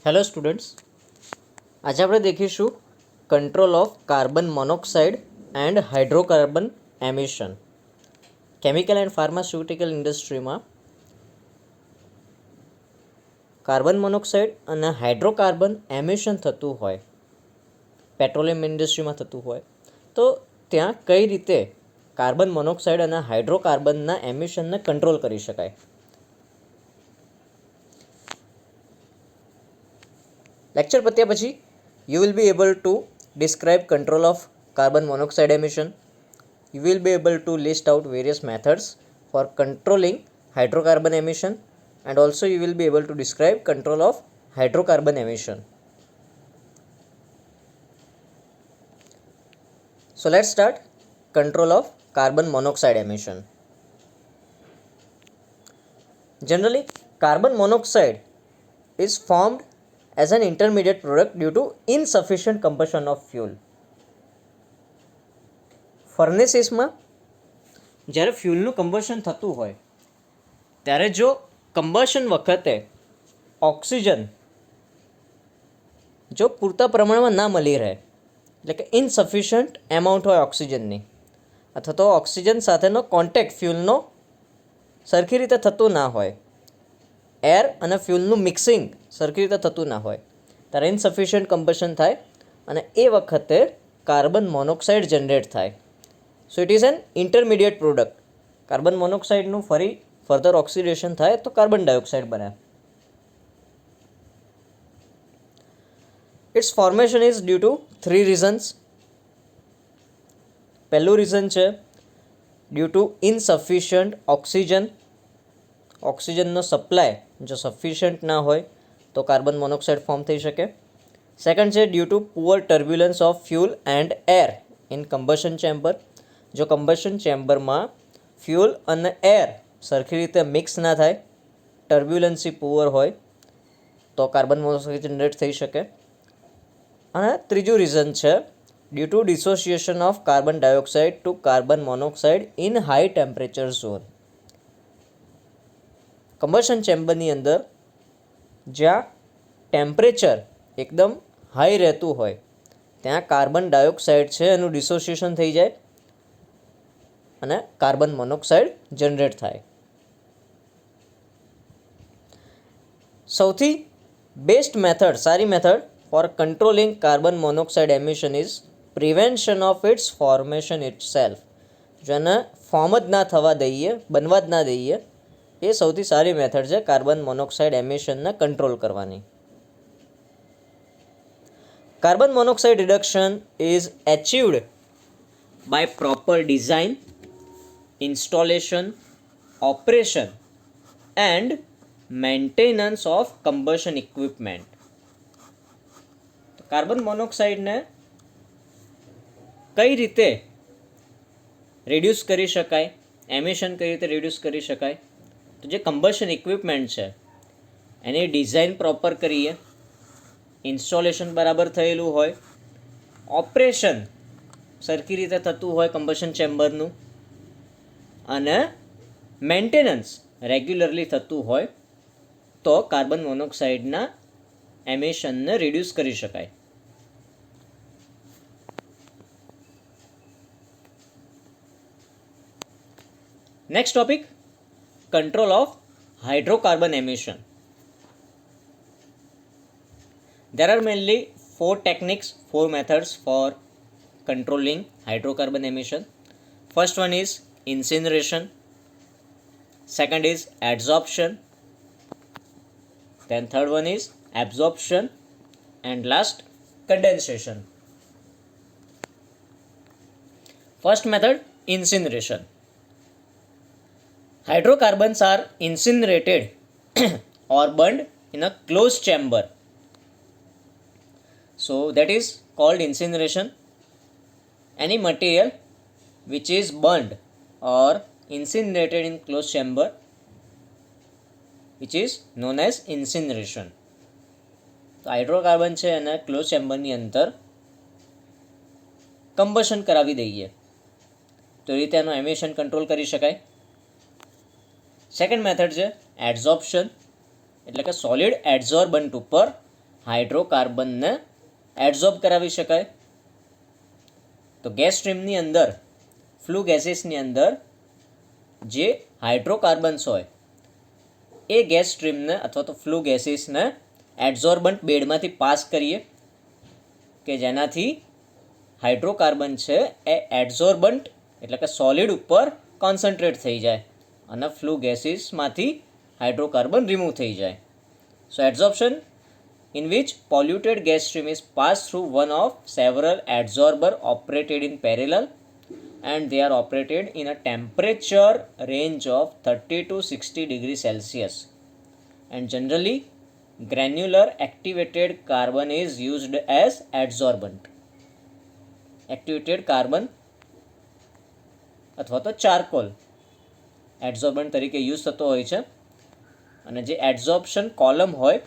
Hello students, આજે આપણે દેખીશું control of carbon monoxide and hydrocarbon emission. Chemical and pharmaceutical ઇન્ડસ્ટ્રીમાં કાર્બન મોનોક્સાઇડ અને હાઇડ્રોકાર્બન એમિશન થતું હોય, પેટ્રોલિયમ ઇન્ડસ્ટ્રીમાં થતું હોય, તો ત્યાં કઈ રીતે કાર્બન મોનોક્સાઇડ અને હાઇડ્રોકાર્બનના એમિશનને કંટ્રોલ કરી શકાય. લેક્ચર પત્યા પછી you will be able to describe control of carbon monoxide emission. You will be able to list out various methods for controlling hydrocarbon emission, and also you will be able to describe control of hydrocarbon emission. So let's start control of carbon monoxide emission. Generally, carbon monoxide is formed as an intermediate product due to insufficient combustion of fuel. ફર્નેસીસમાં જ્યારે ફ્યુલનું combustion થતું હોય ત્યારે જો combustion વખતે oxygen જો પૂરતા પ્રમાણમાં ના મળી રહે, એટલે કે ઇનસફિશિયન્ટ એમાઉન્ટ હોય ઓક્સિજનની, અથવા તો ઓક્સિજન સાથેનો કોન્ટેક્ટ ફ્યુલનો સરખી રીતે થતું ના હોય, એર અને ફ્યુલનું મિક્સિંગ સરખી રીતે થતું ના હોય, ત્યારે ઇનસફિશિયન્ટ કમ્બશન થાય અને એ વખતે કાર્બન મોનોક્સાઇડ જનરેટ થાય. So it is an intermediate product. Carbon મોનોક્સાઇડનું ફર્ધર ઓક્સિડેશન થાય તો કાર્બન ડાયોક્સાઇડ બને. Its formation is due to 3 reasons. પહેલું રીઝન છે ડ્યુ ટુ ઇનસફિશિયન્ટ ઓક્સિજન. ઓક્સિજનનો સપ્લાય જો સફિશિયન્ટ ના હોય તો કાર્બન મોનોક્સાઇડ ફોર્મ થઈ શકે. સેકન્ડ છે due to poor turbulence of fuel and air in combustion chamber. જો કમ્બશન ચેમ્બરમાં ફ્યુલ અને એર સરખી રીતે મિક્સ ના થાય, ટર્બ્યુલન્સી પુઅર હોય, તો કાર્બન મોનોક્સાઇડ જનરેટ થઈ શકે. અને ત્રીજું રીઝન છે due to dissociation of carbon dioxide to carbon monoxide in high temperature zone. Combustion ચેમ્બરની અંદર જ્યાં ટેમ્પરેચર એકદમ હાઈ રહેતું હોય ત્યાં કાર્બન ડાયોક્સાઇડ છે એનું ડિસોસિએશન થઈ જાય અને કાર્બન મોનોક્સાઇડ જનરેટ થાય. સૌથી બેસ્ટ મેથડ, સારી method for controlling carbon monoxide emission is prevention of its formation itself. જો એને ફોર્મ જ ના થવા દઈએ, બનવા જ ના દઈએ, એ સૌથી સારી મેથડ છે કાર્બન મોનોક્સાઇડ એમિશનને કંટ્રોલ કરવાની. Carbon monoxide reduction is achieved by proper design, installation, operation and maintenance of combustion equipment. Carbon મોનોક્સાઇડને કઈ રીતે રિડ્યુસ કરી શકાય, એમિશન કઈ રીતે રિડ્યુસ કરી શકાય, તો જે કમ્બશન ઇક્વિપમેન્ટ છે એની ડિઝાઇન પ્રોપર કરીએ, ઇન્સ્ટોલેશન બરાબર થયેલું હોય, ઓપરેશન સરખી રીતે થતું હોય કમ્બશન ચેમ્બરનું, અને મેન્ટેનન્સ રેગ્યુલરલી થતું હોય, તો કાર્બન મોનોક્સાઇડના એમિશનને રિડ્યુસ કરી શકાય. Next topic, control of hydrocarbon emission. There are mainly 4 techniques, 4 methods for controlling hydrocarbon emission. First one is incineration, second is adsorption, then third one is absorption, and last condensation. First method, incineration. Hydrocarbons are incinerated or burned in a closed chamber. So that is called incineration. Any material which is burned or incinerated in closed chamber, which is known as incineration. તો hydrocarbon છે એને close ચેમ્બરની અંદર combustion કરાવી દઈએ તો એ રીતે એનું emission control કરી શકાય. સેકન્ડ મેથડ છે એડઝોર્પ્શન, એટલે કે સોલિડ એડઝોર્બન્ટ ઉપર હાઇડ્રોકાર્બનને એડઝોર્બ કરાવી શકાય. તો ગેસ સ્ટ્રીમની અંદર ફ્લુ ગેસીસની અંદર જે હાઇડ્રોકાર્બન્સ હોય એ ગેસ સ્ટ્રીમને અથવા તો ફ્લુ ગેસીસને એડઝોર્બન્ટ બેડમાંથી પાસ કરીએ કે જેનાથી હાઇડ્રોકાર્બન છે એ એડઝોર્બન્ટ એટલે કે સોલિડ ઉપર કોન્સન્ટ્રેટ થઈ જાય અને ફ્લુ ગેસીસમાંથી હાઇડ્રોકાર્બન રિમૂવ થઈ જાય. સો એડઝોર્પ્શન in which polluted gas stream is passed through one of several adsorber operated in parallel and they are operated in a temperature range of 30 to 60 degrees Celsius and generally granular activated carbon is used as adsorbent. Activated carbon અથવા તો charcoal એડઝોર્બન્ટ તરીકે use થતો હોય છે અને જે એડઝોર્પ્શન column હોય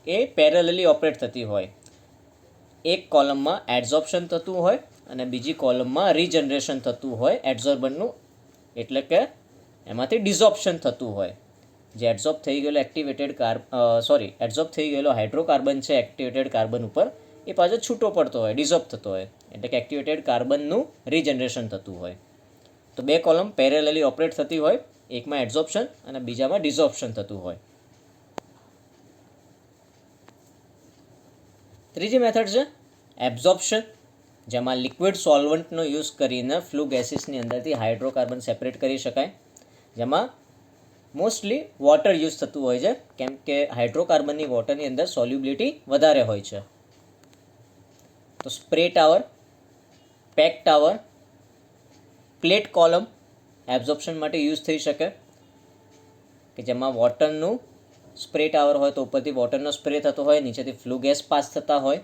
એ parallelly operate થતી હોય. એક કોલમમાં એડઝોર્પ્શન થતું હોય અને બીજી કોલમમાં રીજનરેશન થતું હોય એડઝોર્બન્ટનું, એટલે કે એમાંથી ડિઝોર્પ્શન થતું હોય. જે એડઝોર્બ થઈ ગયેલો એડઝોર્બ થઈ ગયેલો હાઇડ્રોકાર્બન છે એક્ટિવેટેડ કાર્બન ઉપર એ પાછો છૂટો પડતો હોય, ડિઝોર્બ થતો હોય, એટલે કે એક્ટિવેટેડ કાર્બનનું રીજનરેશન થતું હોય. તો બે કોલમ પેરેલલી ઓપરેટ થતી હોય, એકમાં એડઝોર્પ્શન અને બીજામાં ડિઝોર્પ્શન થતું હોય. ત્રીજી મેથડ છે એબ્ઝોર્પ્શન, જેમાં લિક્વિડ સોલ્વન્ટનો યુઝ કરીને ફ્લુ ગેસીસની અંદરથી હાઇડ્રોકાર્બન સેપરેટ કરી શકાય. જેમાં મોસ્ટલી વોટર યુઝ થતું હોય છે કેમ કે હાઇડ્રોકાર્બનની વોટરની અંદર સોલ્યુબિલિટી વધારે હોય છે. તો spray tower, pack tower, plate column absorption માટે યુઝ થઈ શકે કે જેમાં વોટરનું સ્પ્રે ટાવર હોય તો ઉપરથી વોટરનો સ્પ્રે થતો હોય, નીચેથી ફ્લુ ગેસ પાસ થતા હોય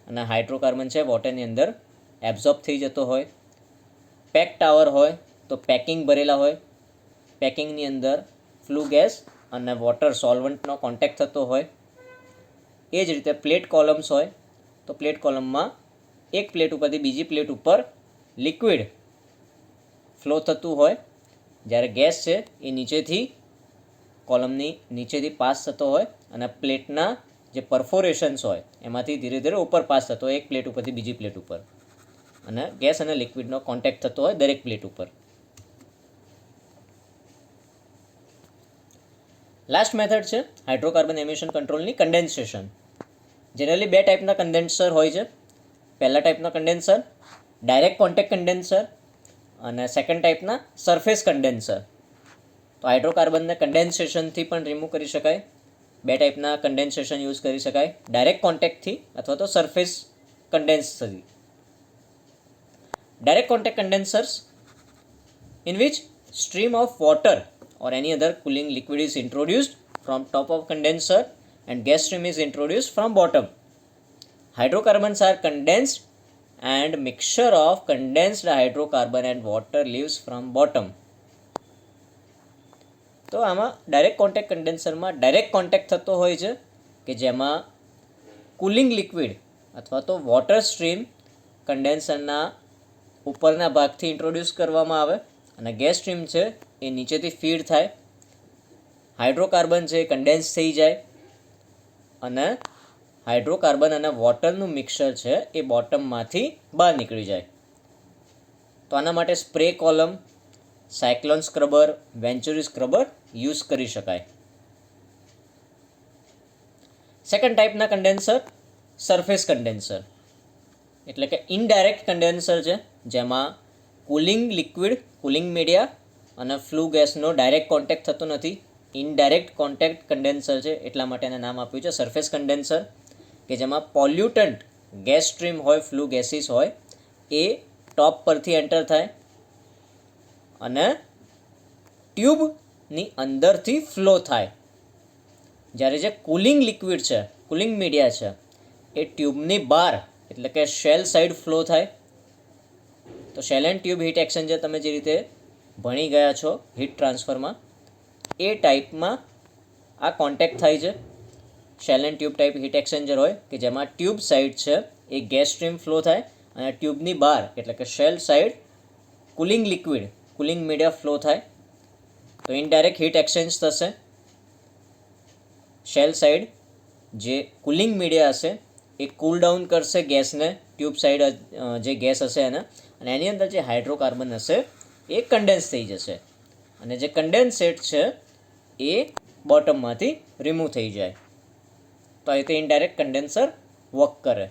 અને હાઇડ્રોકાર્બન છે વોટરની અંદર એબ્ઝોર્બ થઈ જતો હોય. પેક ટાવર હોય તો પેકિંગ ભરેલા હોય, પેકિંગની અંદર ફ્લુ ગેસ અને વોટર સોલ્વન્ટનો કોન્ટેક્ટ થતો હોય. એ જ રીતે પ્લેટ કોલમ્સ હોય તો પ્લેટ કોલમમાં એક પ્લેટ ઉપરથી બીજી પ્લેટ ઉપર લિક્વિડ ફ્લો થતું હોય, જ્યારે ગેસ છે એ નીચેથી કોલમની નીચેથી પાસ થતો હોય અને પ્લેટના જે પરફોરેશન્સ હોય એમાંથી ધીરે ધીરે ઉપર પાસ થતો હોય એક પ્લેટ ઉપરથી બીજી પ્લેટ ઉપર, અને ગેસ અને લિક્વિડનો કોન્ટેક્ટ થતો હોય દરેક પ્લેટ ઉપર. લાસ્ટ મેથડ છે હાઇડ્રોકાર્બન એમિશન કંટ્રોલની કન્ડેન્સેશન. જનરલી બે ટાઈપના કન્ડેન્સર હોય છે. પહેલા ટાઈપના કન્ડેન્સર ડાયરેક્ટ કોન્ટેક્ટ કન્ડેન્સર અને સેકન્ડ ટાઈપના સરફેસ કન્ડેન્સર. તો હાઇડ્રોકાર્બનને કન્ડેન્સેશનથી પણ રિમૂવ કરી શકાય. બે ટાઈપના કન્ડેન્સેશન યુઝ કરી શકાય, ડાયરેક્ટ કોન્ટેક્ટથી અથવા તો સરફેસ કન્ડેન્સથી. Direct contact condensers in which stream of water or any other cooling liquid is introduced from top of condenser and gas stream is introduced from bottom. Hydrocarbons are condensed and mixture of condensed hydrocarbon and water leaves from bottom. તો આમાં direct contact કન્ડેન્સરમાં direct contact થતો હોય છે કે જેમાં cooling liquid અથવા તો water stream કન્ડેન્સરના ઉપરના ભાગથી ઇન્ટ્રોડ્યુસ કરવામાં આવે અને ગેસ સ્ટ્રીમ છે એ નીચેથી ફીડ થાય, હાઇડ્રોકાર્બન છે એ કન્ડેન્સ થઈ જાય અને હાઇડ્રોકાર્બન અને વોટરનું મિક્સર છે એ બોટમમાંથી બહાર નીકળી જાય. તો આના માટે spray column, cyclone scrubber, venturi scrubber use કરી શકાય. સેકન્ડ ટાઈપના કન્ડેન્સર સરફેસ કન્ડેન્સર, એટલે કે ઇનડાયરેક્ટ કન્ડેન્સર છે જેમાં કુલિંગ લિક્વિડ, કુલિંગ મીડિયા અને ફ્લુ ગેસનો ડાયરેક્ટ કોન્ટેક્ટ થતો નથી. ઇનડાયરેક્ટ કોન્ટેક્ટ કન્ડેન્સર છે એટલા માટે એને નામ આપ્યું છે સરફેસ કન્ડેન્સર, કે જેમાં પોલ્યુટન્ટ ગેસ સ્ટ્રીમ હોય, ફ્લુ ગેસીસ હોય એ ટોપ પરથી એન્ટર થાય અને ટ્યુબની અંદરથી ફ્લો થાય, જ્યારે જે કુલિંગ લિક્વિડ છે, કુલિંગ મીડિયા છે એ ટ્યુબની બહાર એટલે કે શેલ સાઈડ ફ્લો થાય. તો shell and tube heat exchanger તમે જે રીતે ભણી ગયા છો હીટ ટ્રાન્સફરમાં, એ ટાઈપમાં આ કોન્ટેક્ટ થાય છે. Shell and tube type heat exchanger હોય કે જેમાં ટ્યુબ સાઈડ છે એ ગેસ સ્ટ્રીમ ફ્લો થાય અને ટ્યુબની બહાર એટલે કે shell side cooling liquid, cooling media flow થાય. તો ઇનડાયરેક્ટ હીટ એક્સચેન્જ થશે શેલ સાઈડ જે કુલિંગ મીડિયા હશે એ કૂલ ડાઉન કરશે ગેસને, ટ્યુબ સાઈડ જે ગેસ હશે એને, અને એની અંદર જે હાઇડ્રોકાર્બન હશે એ કન્ડેન્સ થઈ જશે, અને જે કન્ડેન્સેટ છે એ બોટમમાંથી રિમૂવ થઈ જાય. તો આ રીતે ઇનડાયરેક્ટ કન્ડેન્સર વર્ક કરે.